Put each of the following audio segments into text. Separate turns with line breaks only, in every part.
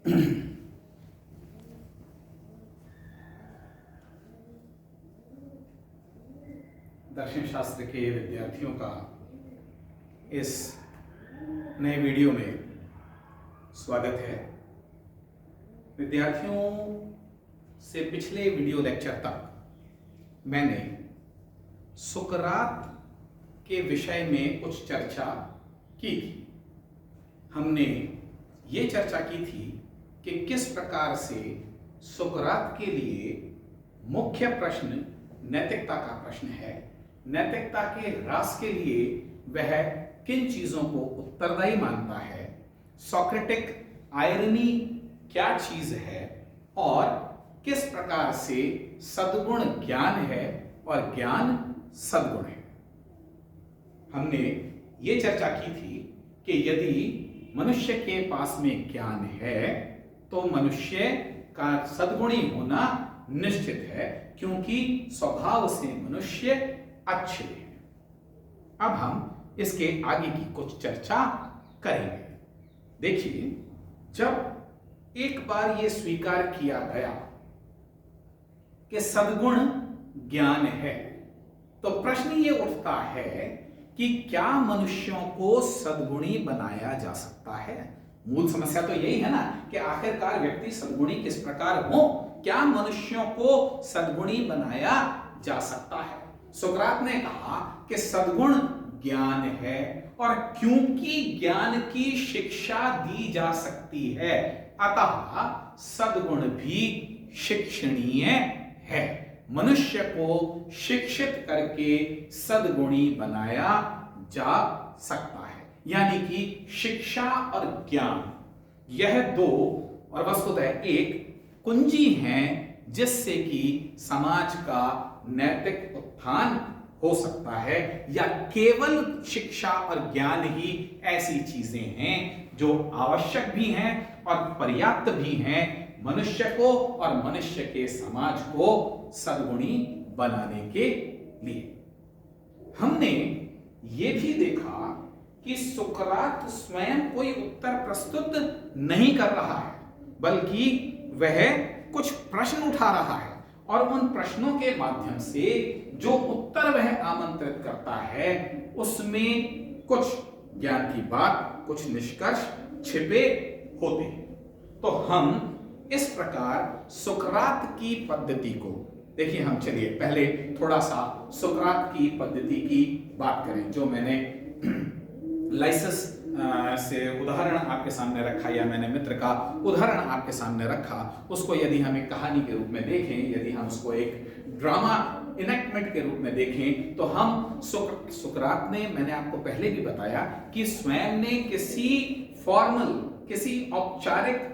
दर्शन शास्त्र के विद्यार्थियों का इस नए वीडियो में स्वागत है। विद्यार्थियों से पिछले वीडियो लेक्चर तक मैंने सुकरात के विषय में कुछ चर्चा की थी। हमने ये चर्चा की थी कि किस प्रकार से सुकरात के लिए मुख्य प्रश्न नैतिकता का प्रश्न है। नैतिकता के ह्रास के लिए वह किन चीजों को उत्तरदायी मानता है, सोक्रेटिक आयरनी क्या चीज है और किस प्रकार से सद्गुण ज्ञान है और ज्ञान सद्गुण है। हमने ये चर्चा की थी कि यदि मनुष्य के पास में ज्ञान है तो मनुष्य का सद्गुणी होना निश्चित है, क्योंकि स्वभाव से मनुष्य अच्छे हैं। अब हम इसके आगे की कुछ चर्चा करेंगे। देखिए, जब एक बार यह स्वीकार किया गया कि सद्गुण ज्ञान है, तो प्रश्न ये उठता है कि क्या मनुष्यों को सद्गुणी बनाया जा सकता है। मूल समस्या तो यही है ना कि आखिरकार व्यक्ति सद्गुणी किस प्रकार हो। क्या मनुष्यों को सद्गुणी बनाया जा सकता है। सुकरात ने कहा कि सद्गुण ज्ञान है, और क्योंकि ज्ञान की शिक्षा दी जा सकती है, अतः सद्गुण भी शिक्षणीय है। मनुष्य को शिक्षित करके सद्गुणी बनाया जा सकता है। यानी कि शिक्षा और ज्ञान, यह दो और वस्तुतः एक कुंजी हैं जिससे कि समाज का नैतिक उत्थान हो सकता है, या केवल शिक्षा और ज्ञान ही ऐसी चीजें हैं जो आवश्यक भी हैं और पर्याप्त भी हैं मनुष्य को और मनुष्य के समाज को सद्गुणी बनाने के लिए। हमने ये भी देखा कि सुकरात स्वयं कोई उत्तर प्रस्तुत नहीं कर रहा है, बल्कि वह कुछ प्रश्न उठा रहा है, और उन प्रश्नों के माध्यम से जो उत्तर वह आमंत्रित करता है उसमें कुछ ज्ञान की बात, कुछ निष्कर्ष छिपे होते हैं। तो हम इस प्रकार सुकरात की पद्धति को देखिए। हम चलिए पहले थोड़ा सा सुकरात की पद्धति की बात करें। जो मैंने लाइसिस से उदाहरण आपके सामने रखा, या मैंने मित्र का उदाहरण आपके सामने रखा, उसको यदि हम एक कहानी के रूप में देखें, यदि हम उसको एक ड्रामा इनेक्टमेंट के रूप में देखें, तो हम सुकरात ने, मैंने आपको पहले भी बताया कि स्वयं ने किसी फॉर्मल, किसी औपचारिक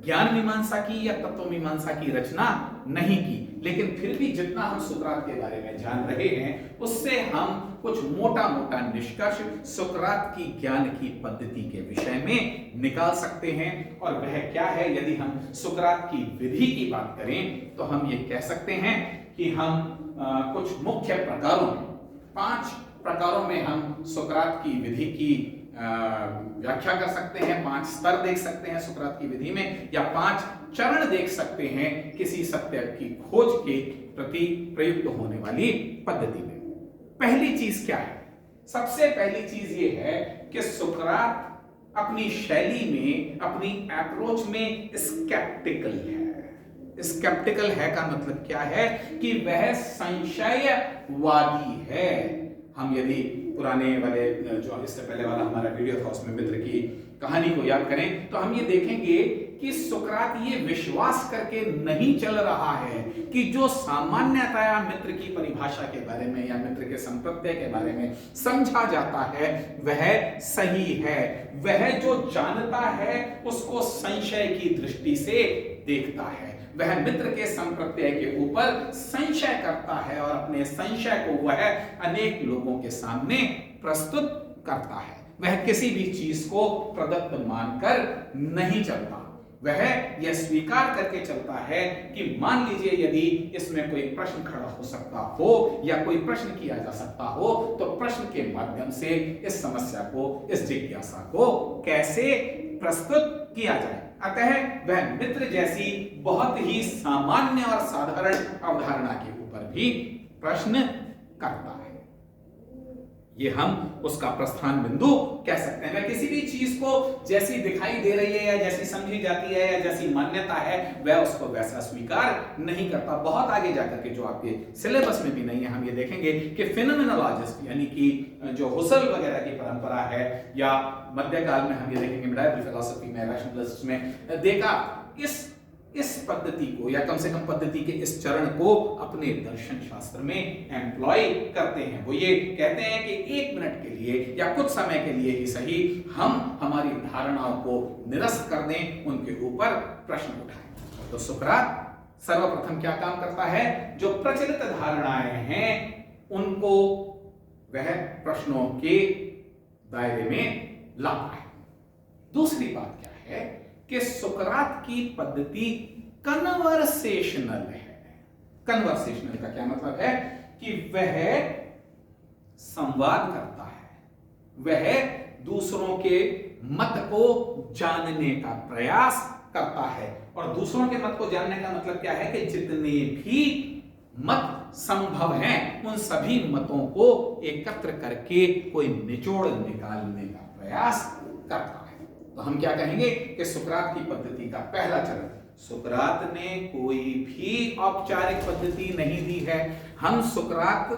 ज्ञान मीमांसा की या तत्व मीमांसा की रचना नहीं की, लेकिन फिर भी जितना हम सुकरात के बारे में जान रहे हैं उससे हम कुछ मोटा मोटा निष्कर्ष सुकरात की ज्ञान की पद्धति के विषय में निकाल सकते हैं। और वह क्या है, यदि हम सुकरात की विधि की बात करें तो हम ये कह सकते हैं कि हम कुछ मुख्य प्रकारों में, 5 प्रकारों में हम सुकरात की विधि की व्याख्या कर सकते हैं। 5 स्तर देख सकते हैं सुकरात की विधि में, या 5 चरण देख सकते हैं किसी सत्य की खोज के प्रति प्रयुक्त होने वाली पद्धति में। पहली चीज क्या है? सबसे पहली चीज ये है कि सुकरात अपनी शैली में, अपनी अप्रोच में स्केप्टिकल है। स्केप्टिकल है का मतलब क्या है कि वह संशयवादी है। हम यदि पुराने वाले, जो इससे पहले वाला हमारा वीडियो था, उसमें मित्र की कहानी को याद करें तो हम ये देखेंगे कि सुकरात ये विश्वास करके नहीं चल रहा है कि जो सामान्यतया मित्र की परिभाषा के बारे में या मित्र के संप्रत्यय के बारे में समझा जाता है वह सही है। वह जो जानता है उसको संशय की दृष्टि से देखता है। वह मित्र के संप्रत्यय के ऊपर संशय करता है और अपने संशय को वह अनेक लोगों के सामने प्रस्तुत करता है। वह किसी भी चीज को प्रदत्त मानकर नहीं चलता। वह यह स्वीकार करके चलता है कि मान लीजिए यदि इसमें कोई प्रश्न खड़ा हो सकता हो या कोई प्रश्न किया जा सकता हो तो प्रश्न के माध्यम से इस समस्या को, इस जिज्ञासा को कैसे प्रस्तुत किया जाए। अतः वह मित्र जैसी बहुत ही सामान्य और साधारण अवधारणा के ऊपर भी प्रश्न करता है। ये हम उसका प्रस्थान बिंदु कह सकते हैं। वह किसी भी चीज को जैसी दिखाई दे रही है या जैसी समझी जाती है या जैसी मान्यता है वह उसको वैसा स्वीकार नहीं करता। बहुत आगे जाकर के जो आपके सिलेबस में भी नहीं है हम ये देखेंगे कि फिनोमेनोलॉजिस्ट यानी कि जो हुसल वगैरह की परंपरा है या मध्यकाल में हम ये देखेंगे मिडाइवल फिलॉसफी में रैशनलिस्ट में देखा इस पद्धति को या कम से कम पद्धति के इस चरण को अपने दर्शन शास्त्र में एम्प्लॉय करते हैं। वो ये कहते हैं कि 1 मिनट के लिए या कुछ समय के लिए ही सही हम हमारी धारणाओं को निरस्त कर दें, उनके ऊपर प्रश्न उठाएं। तो सुकरात सर्वप्रथम क्या काम करता है? जो प्रचलित धारणाएं हैं उनको वह प्रश्नों के दायरे में लाता है। दूसरी बात क्या है कि सुकरात की पद्धति कन्वर्सेशनल है। कन्वर्सेशनल का क्या मतलब है कि वह संवाद करता है, वह दूसरों के मत को जानने का प्रयास करता है। और दूसरों के मत को जानने का मतलब क्या है कि जितने भी मत संभव हैं उन सभी मतों को एकत्र करके कोई निचोड़ निकालने का प्रयास करता है। तो हम क्या कहेंगे कि सुकरात की पद्धति का पहला चरण, सुकरात ने कोई भी औपचारिक पद्धति नहीं दी है। हम सुकरात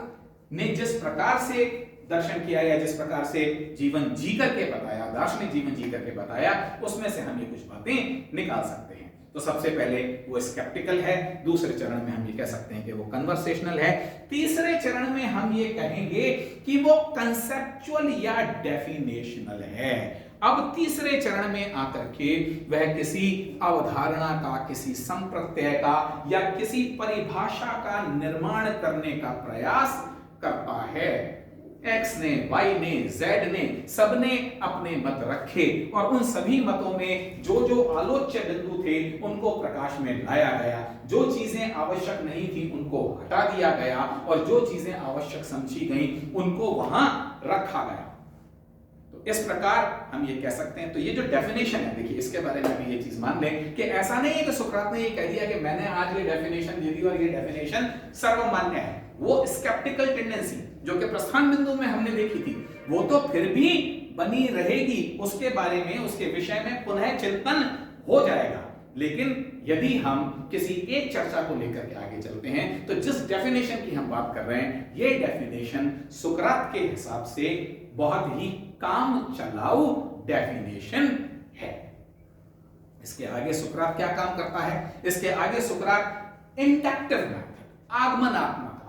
ने जिस प्रकार से दर्शन किया या जिस प्रकार से जीवन जी करके बताया, दार्शनिक जीवन जी करके बताया, उसमें से हम ये कुछ बातें निकाल सकते हैं। तो सबसे पहले वो स्केप्टिकल है, दूसरे चरण में हम ये कह सकते हैं कि वो कन्वर्सेशनल है, तीसरे चरण में हम ये कहेंगे कि वो कंसेप्चुअल या डेफिनेशनल है। अब तीसरे चरण में आकर के वह किसी अवधारणा का, किसी संप्रत्यय का या किसी परिभाषा का निर्माण करने का प्रयास करता है। एक्स ने, वाई ने, जेड ने, सबने अपने मत रखे और उन सभी मतों में जो जो आलोच्य बिंदु थे उनको प्रकाश में लाया गया। जो चीजें आवश्यक नहीं थी उनको हटा दिया गया और जो चीजें आवश्यक समझी गई उनको वहां रखा गया। तो इस प्रकार हम ये कह सकते हैं। तो ये जो डेफिनेशन है, देखिए इसके बारे में भी ये चीज मान लें कि ऐसा नहीं है कि सुकरात ने ये कह दिया कि मैंने आज ये डेफिनेशन दे दी और ये डेफिनेशन सर्वमान्य है। वो स्केप्टिकल टेंडेंसी जो कि प्रस्थान बिंदु में हमने देखी थी वो तो फिर भी बनी रहेगी, उसके बारे में, उसके विषय में पुनः चिंतन हो जाएगा। लेकिन यदि हम किसी एक चर्चा को लेकर के आगे चलते हैं तो जिस डेफिनेशन की हम बात कर रहे हैं ये डेफिनेशन सुकरात के हिसाब से बहुत ही काम चलाऊ डेफिनेशन है। इसके आगे सुकरात क्या काम करता है? इसके आगे सुकरात इंडक्टिव मेथड,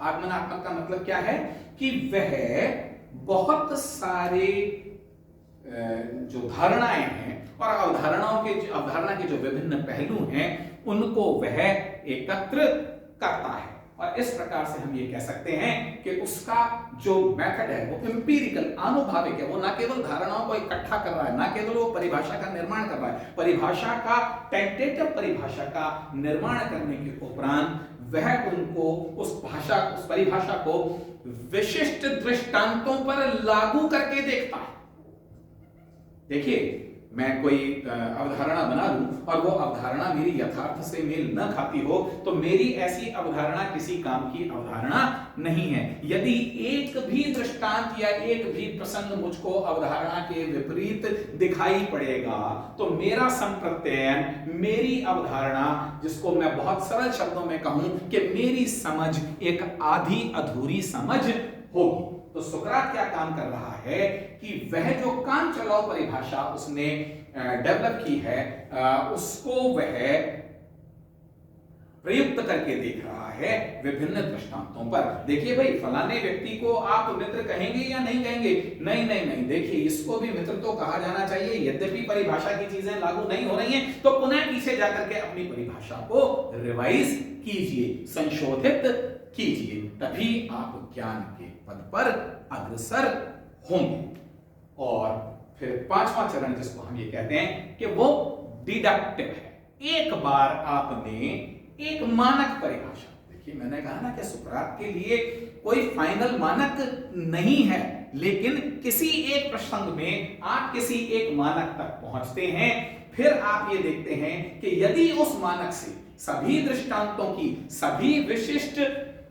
आगमनात्मक का मतलब क्या है कि वह बहुत सारे जो धारणाएं हैं और अवधारणा के जो विभिन्न पहलू हैं उनको वह एकत्र करता है। और इस प्रकार से हम ये कह सकते हैं कि उसका जो मेथड है वो एम्पिरिकल, आनुभाविक है। वो ना केवल धारणाओं को इकट्ठा कर रहा है, ना केवल वो परिभाषा का निर्माण कर रहा है, परिभाषा का टेंटेटिव परिभाषा का निर्माण करने के उपरांत वह उनको उस परिभाषा को विशिष्ट दृष्टांतों पर लागू करके देखता है। देखिए मैं कोई अवधारणा बना लूं और वो अवधारणा मेरी यथार्थ से मेल न खाती हो तो मेरी ऐसी अवधारणा किसी काम की अवधारणा नहीं है। यदि एक भी दृष्टांत या एक भी प्रसंग मुझको अवधारणा के विपरीत दिखाई पड़ेगा तो मेरा संप्रत्ययन, मेरी अवधारणा, जिसको मैं बहुत सरल शब्दों में कहूं कि मेरी समझ एक आधी अधूरी समझ होगी। तो सुकरात क्या काम कर रहा है कि वह जो काम चलाओ परिभाषा उसने डेवलप की है उसको वह प्रयुक्त करके देख रहा है विभिन्न दृष्टांतों पर। देखिए भाई, फलाने व्यक्ति को आप मित्र कहेंगे या नहीं कहेंगे? नहीं, देखिए इसको भी मित्र तो कहा जाना चाहिए। यद्यपि परिभाषा की चीजें लागू नहीं हो रही हैं तो पुनः पीछे जाकर के अपनी परिभाषा को रिवाइज कीजिए, संशोधित कीजिए, तभी आप ज्ञान के पद पर अग्रसर होंगे। और फिर पांचवा चरण जिसको हम ये कहते हैं कि वो डिडक्टिव है। एक बार आपने एक मानक परिभाषा, देखिए मैंने कहा ना कि सुकरात के लिए कोई फाइनल मानक नहीं है, लेकिन किसी एक प्रसंग में आप किसी एक मानक तक पहुंचते हैं। फिर आप ये देखते हैं कि यदि उस मानक से सभी दृष्टांतों की, सभी विशिष्ट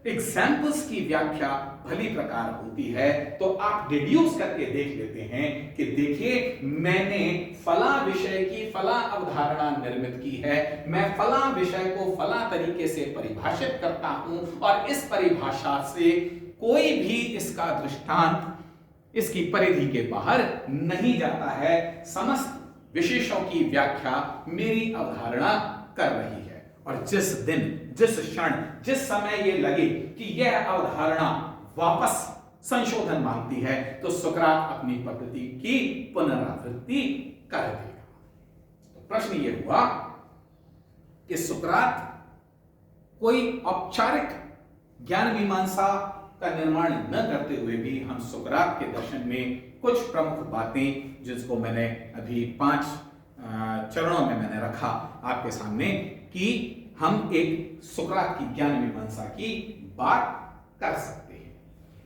एग्जाम्पल्स की व्याख्या भली प्रकार होती है, तो आप डिड्यूस करके देख लेते हैं कि देखिए मैंने फला विषय की फला अवधारणा निर्मित की है, मैं फला विषय को फला तरीके से परिभाषित करता हूं और इस परिभाषा से कोई भी इसका दृष्टांत इसकी परिधि के बाहर नहीं जाता है, समस्त विशेषों की व्याख्या मेरी अवधारणा कर रही है। और जिस दिन, जिस क्षण, जिस समय ये लगे कि यह अवधारणा वापस संशोधन मांगती है, तो सुकरात अपनी पद्धति की पुनरावृत्ति कर देगा। तो प्रश्न ये हुआ कि सुकरात कोई औपचारिक ज्ञान मीमांसा का निर्माण न करते हुए भी हम सुकरात के दर्शन में कुछ प्रमुख बातें, जिसको मैंने अभी 5 चरणों में मैंने रखा आपके सामने, कि हम एक सुकरात की ज्ञान मीमांसा की बात कर सकते हैं।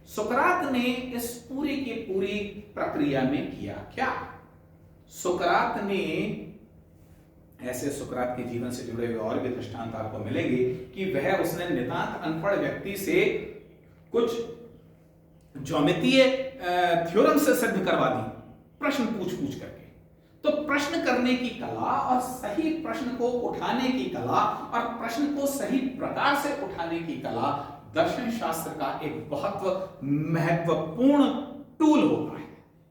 सुकरात ने इस पूरी की पूरी प्रक्रिया में किया क्या? सुकरात ने, ऐसे सुकरात के जीवन से जुड़े हुए और भी दृष्टांत आपको मिलेंगे कि उसने नितांत अनपढ़ व्यक्ति से कुछ ज्योमितीय थ्योरम से सिद्ध करवा दी, प्रश्न पूछ पूछ करके। तो प्रश्न करने की कला और सही प्रश्न को उठाने की कला और प्रश्न को सही प्रकार से उठाने की कला दर्शन शास्त्र का एक बहुत महत्वपूर्ण टूल होता है।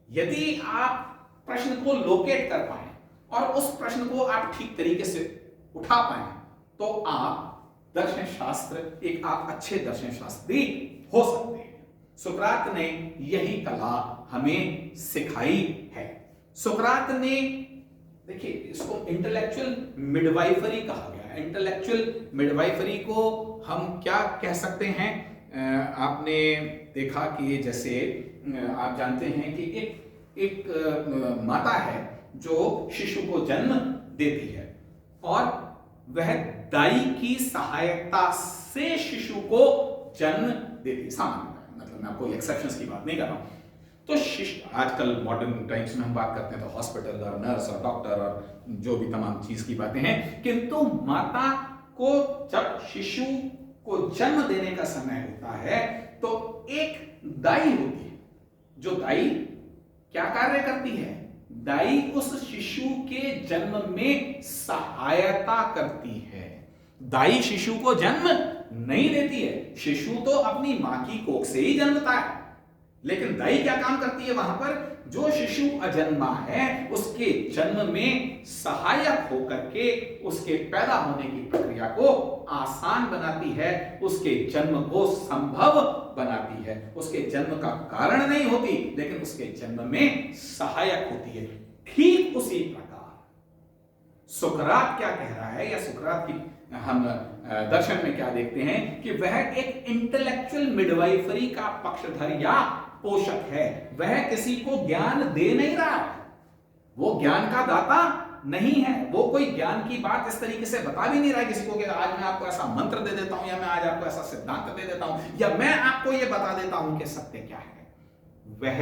यदि आप प्रश्न को लोकेट कर पाए और उस प्रश्न को आप ठीक तरीके से उठा पाए, तो आप दर्शन शास्त्र, एक आप अच्छे दर्शन शास्त्री हो सकते हैं। सुकरात ने यही कला हमें सिखाई है। सुकरात ने, देखिए इसको इंटेलेक्चुअल मिडवाइफरी कहा गया। इंटेलेक्चुअल मिडवाइफरी को हम क्या कह सकते हैं? आपने देखा कि जैसे आप जानते हैं कि एक माता है जो शिशु को जन्म देती है और वह दाई की सहायता से शिशु को जन्म देती है। सामान्य, मतलब मैं कोई एक्सेप्शंस की बात नहीं कर रहा हूं। तो आजकल मॉडर्न टाइम्स में हम बात करते हैं तो हॉस्पिटल और नर्स और डॉक्टर और जो भी तमाम चीज की बातें हैं, किंतु माता को जब शिशु को जन्म देने का समय होता है तो एक दाई होती है, जो दाई क्या कार्य करती है? दाई उस शिशु के जन्म में सहायता करती है। दाई शिशु को जन्म नहीं देती है, शिशु तो अपनी मां की कोख से ही जन्मता है, लेकिन दाई क्या काम करती है? वहां पर जो शिशु अजन्मा है उसके जन्म में सहायक होकर के उसके पैदा होने की प्रक्रिया को आसान बनाती है, उसके जन्म को संभव बनाती है। उसके जन्म का कारण नहीं होती, लेकिन उसके जन्म में सहायक होती है। ठीक उसी प्रकार सुकरात क्या कह रहा है, या सुकरात की हम दर्शन में क्या देखते हैं कि वह एक इंटेलेक्चुअल मिडवाइफरी का पक्षधर या पोषक है। वह किसी को ज्ञान दे नहीं रहा है, वो ज्ञान का दाता नहीं है, वो कोई ज्ञान की बात इस तरीके से बता भी नहीं रहा है किसी को कि आज मैं आपको ऐसा मंत्र दे देता हूं, या मैं आज आपको ऐसा सिद्धांत दे देता हूं, या मैं आपको यह बता देता हूं कि सत्य क्या है। वह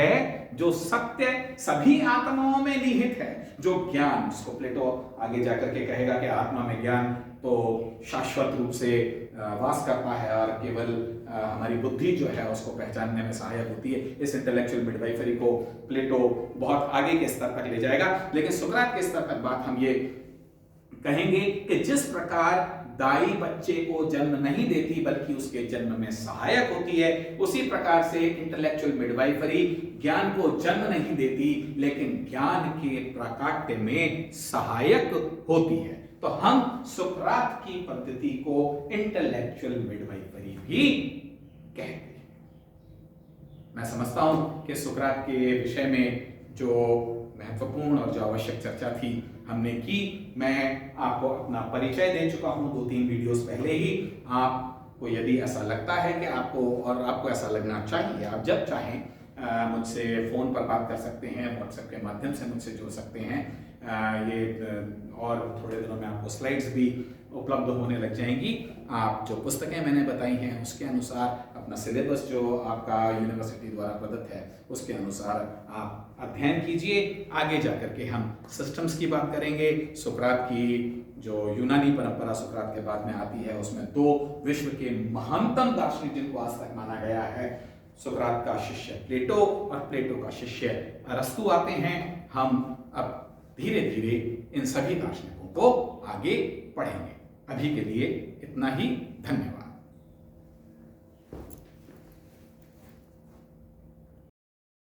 जो सत्य सभी आत्माओं में निहित है, जो ज्ञान, जिसको प्लेटो आगे जाकर के कहेगा कि आत्मा में ज्ञान तो शाश्वत रूप से वास करता है और केवल हमारी बुद्धि जो है उसको पहचानने में सहायक होती है। इस इंटेलेक्चुअल मिडवाइफरी को प्लेटो बहुत आगे के स्तर तक ले जाएगा, लेकिन सुकरात के स्तर तक बात हम ये कहेंगे कि जिस प्रकार दाई बच्चे को जन्म नहीं देती बल्कि उसके जन्म में सहायक होती है, उसी प्रकार से इंटेलेक्चुअल मिडवाइफरी ज्ञान को जन्म नहीं देती लेकिन ज्ञान के प्राकाट्य में सहायक होती है। तो हम सुकरात की पद्धति को इंटेलेक्चुअल मिडवाइफरी भी कहते हैं। मैं समझता हूं कि सुकरात के विषय में जो महत्वपूर्ण और जो आवश्यक चर्चा थी हमने की। मैं आपको अपना परिचय दे चुका हूं 2-3 वीडियोस पहले ही। आपको यदि ऐसा लगता है कि आपको ऐसा लगना चाहिए, आप जब चाहें मुझसे फ़ोन पर बात कर सकते हैं, व्हाट्सएप के माध्यम से मुझसे जुड़ सकते हैं। और थोड़े दिनों में आपको स्लाइड्स भी उपलब्ध होने लग जाएंगी। आप जो पुस्तकें मैंने बताई हैं उसके अनुसार अपना सिलेबस जो आपका यूनिवर्सिटी द्वारा प्रदत्त है उसके अनुसार आप अध्ययन कीजिए। आगे जाकर के हम सिस्टम्स की बात करेंगे। सुकरात की जो यूनानी परंपरा सुकरात के बाद में आती है उसमें दो विश्व के महानतम दार्शनिक जिनको आज तक माना गया है, सुकरात का शिष्य प्लेटो और प्लेटो का शिष्य अरस्तु आते हैं। हम अब धीरे धीरे इन सभी दार्शनिकों को आगे पढ़ेंगे। अभी के लिए इतना ही। धन्यवाद।